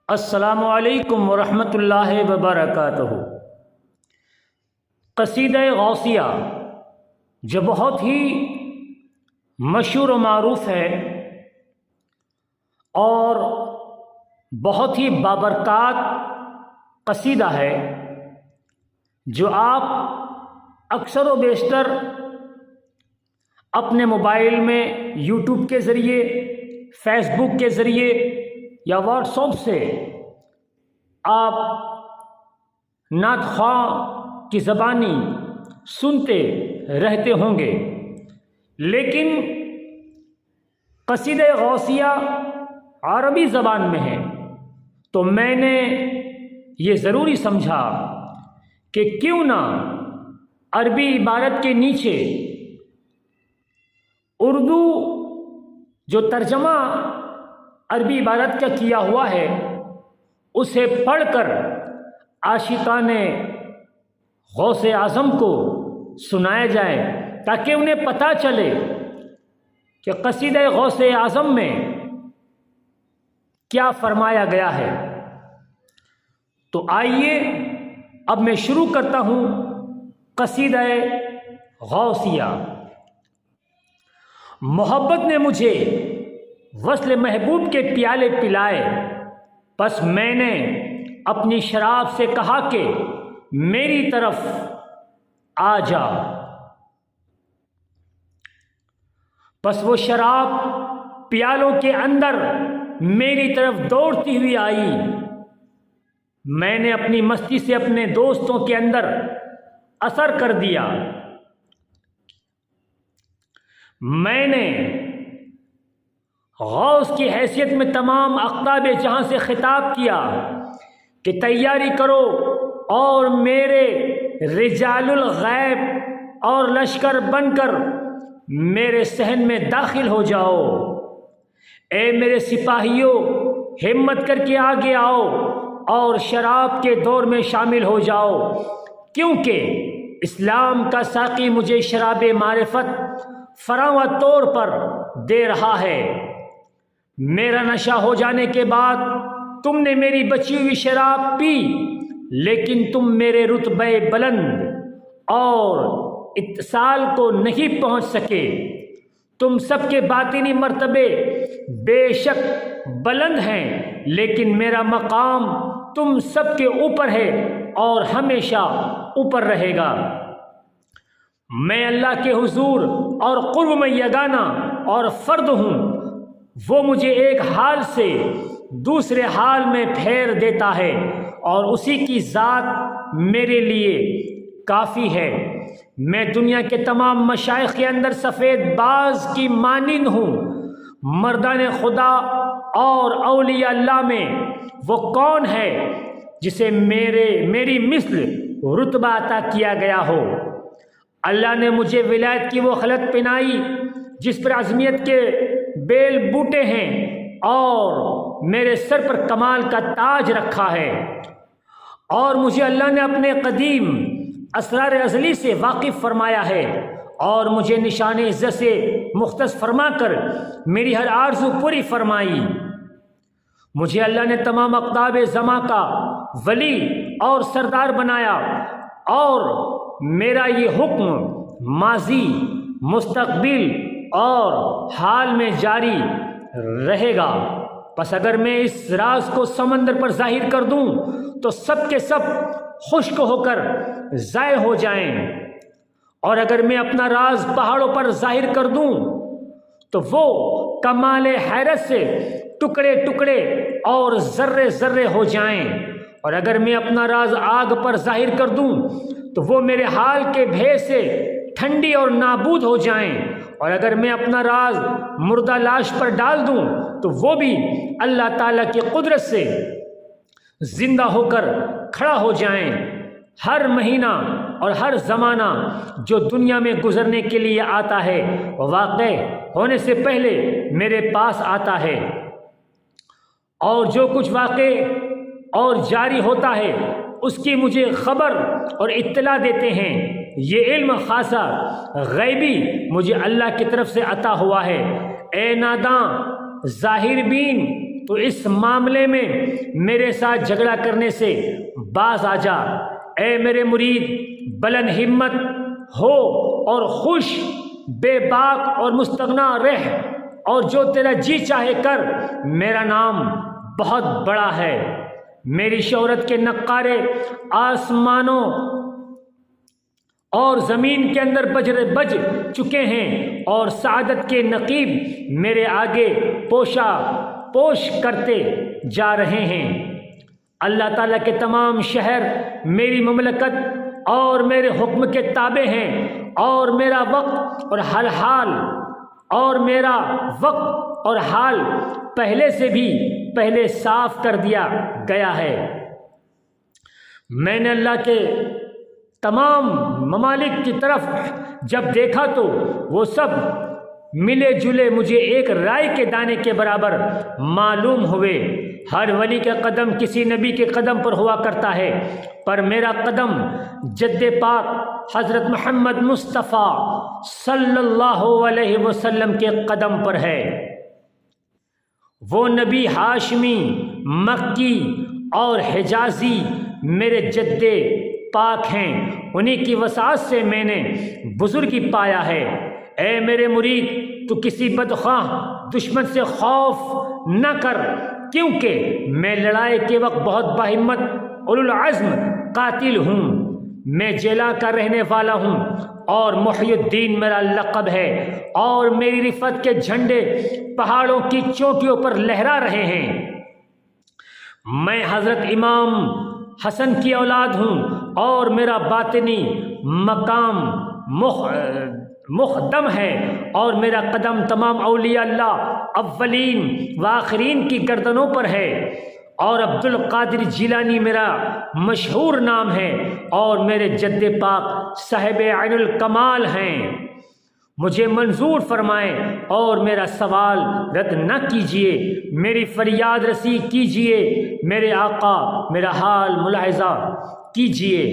السلام علیکم ورحمۃ اللہ وبرکاتہ۔ قصیدہ غوثیہ جو بہت ہی مشہور و معروف ہے اور بہت ہی بابرکات قصیدہ ہے، جو آپ اکثر و بیشتر اپنے موبائل میں یوٹیوب کے ذریعے، فیس بک کے ذریعے یا واٹس ایپ سے آپ نعت خواں کی زبانی سنتے رہتے ہوں گے، لیکن قصیدہ غوثیہ عربی زبان میں ہے، تو میں نے یہ ضروری سمجھا کہ کیوں نہ عربی عبارت کے نیچے اردو جو ترجمہ عربی عبارت کا کیا ہوا ہے اسے پڑھ کر عاشقان غوث اعظم کو سنایا جائے، تاکہ انہیں پتہ چلے کہ قصیدہ غوث اعظم میں کیا فرمایا گیا ہے۔ تو آئیے اب میں شروع کرتا ہوں قصیدہ غوثیہ۔ محبت نے مجھے وصل محبوب کے پیالے پلائے، پس میں نے اپنی شراب سے کہا کہ میری طرف آ جا، پس وہ شراب پیالوں کے اندر میری طرف دوڑتی ہوئی آئی۔ میں نے اپنی مستی سے اپنے دوستوں کے اندر اثر کر دیا۔ میں نے غوث کی حیثیت میں تمام اقطاب جہاں سے خطاب کیا کہ تیاری کرو اور میرے رجال الغیب اور لشکر بن کر میرے صحن میں داخل ہو جاؤ۔ اے میرے سپاہیوں، ہمت کر کے آگے آؤ اور شراب کے دور میں شامل ہو جاؤ، کیونکہ اسلام کا ساقی مجھے شراب معرفت فراواں طور پر دے رہا ہے۔ میرا نشہ ہو جانے کے بعد تم نے میری بچی ہوئی شراب پی، لیکن تم میرے رتبے بلند اور اتصال کو نہیں پہنچ سکے۔ تم سب کے باطنی مرتبے بے شک بلند ہیں، لیکن میرا مقام تم سب کے اوپر ہے اور ہمیشہ اوپر رہے گا۔ میں اللہ کے حضور اور قرب میں یگانہ اور فرد ہوں۔ وہ مجھے ایک حال سے دوسرے حال میں پھیر دیتا ہے اور اسی کی ذات میرے لیے کافی ہے۔ میں دنیا کے تمام مشائخ کے اندر سفید باز کی مانند ہوں۔ مردان خدا اور اولیاء اللہ میں وہ کون ہے جسے میری مثل رتبہ عطا کیا گیا ہو؟ اللہ نے مجھے ولایت کی وہ خلق پہنائی جس پر عظمیت کے بیل بوٹے ہیں، اور میرے سر پر کمال کا تاج رکھا ہے، اور مجھے اللہ نے اپنے قدیم اسرار ازلی سے واقف فرمایا ہے، اور مجھے نشان عزت سے مختص فرما کر میری ہر آرزو پوری فرمائی۔ مجھے اللہ نے تمام اقطاب زماں کا ولی اور سردار بنایا، اور میرا یہ حکم ماضی، مستقبل اور حال میں جاری رہے گا۔ پس اگر میں اس راز کو سمندر پر ظاہر کر دوں تو سب کے سب خشک ہو کر ضائع ہو جائیں، اور اگر میں اپنا راز پہاڑوں پر ظاہر کر دوں تو وہ کمال حیرت سے ٹکڑے ٹکڑے اور ذرے ذرے ہو جائیں، اور اگر میں اپنا راز آگ پر ظاہر کر دوں تو وہ میرے حال کے بھے سے ٹھنڈی اور نابود ہو جائیں، اور اگر میں اپنا راز مردہ لاش پر ڈال دوں تو وہ بھی اللہ تعالیٰ کی قدرت سے زندہ ہو کر کھڑا ہو جائیں۔ ہر مہینہ اور ہر زمانہ جو دنیا میں گزرنے کے لیے آتا ہے وہ واقع ہونے سے پہلے میرے پاس آتا ہے، اور جو کچھ واقع اور جاری ہوتا ہے اس کی مجھے خبر اور اطلاع دیتے ہیں۔ یہ علم خاصہ غیبی مجھے اللہ کی طرف سے عطا ہوا ہے۔ اے ناداں ظاہر بین، تو اس معاملے میں میرے ساتھ جھگڑا کرنے سے باز آ جا۔ اے میرے مرید، بلند ہمت ہو اور خوش، بے باک اور مستغنا رہ، اور جو تیرا جی چاہے کر۔ میرا نام بہت بڑا ہے، میری شہرت کے نقارے آسمانوں اور زمین کے اندر بج چکے ہیں، اور سعادت کے نقیب میرے آگے پوش کرتے جا رہے ہیں۔ اللہ تعالیٰ کے تمام شہر میری مملکت اور میرے حکم کے تابع ہیں، اور میرا وقت اور حال پہلے سے بھی پہلے صاف کر دیا گیا ہے۔ میں نے اللہ کے تمام ممالک کی طرف جب دیکھا تو وہ سب ملے جلے مجھے ایک رائے کے دانے کے برابر معلوم ہوئے۔ ہر ولی کا قدم کسی نبی کے قدم پر ہوا کرتا ہے، پر میرا قدم جد پاک حضرت محمد مصطفیٰ صلی اللہ علیہ وسلم کے قدم پر ہے۔ وہ نبی ہاشمی، مکی اور حجازی میرے جد پاک ہیں، انہی کی وسعت سے میں نے بزرگی پایا ہے۔ اے میرے مرید، تو کسی بدخواہ دشمن سے خوف نہ کر، کیونکہ میں لڑائی کے وقت بہت باہمت اولوالعزم قاتل ہوں۔ میں جیلا کا رہنے والا ہوں، اور محی الدین میرا لقب ہے، اور میری رفعت کے جھنڈے پہاڑوں کی چوٹیوں پر لہرا رہے ہیں۔ میں حضرت امام حسن کی اولاد ہوں، اور میرا باطنی مقام مخدم ہے، اور میرا قدم تمام اولیاء اللہ اولین و آخرین کی گردنوں پر ہے۔ اور عبد القادر جیلانی میرا مشہور نام ہے، اور میرے جد پاک صاحب عین الکمال ہیں۔ مجھے منظور فرمائیں اور میرا سوال رد نہ کیجیے، میری فریاد رسی کیجیے، میرے آقا میرا حال ملاحظہ کیجیے۔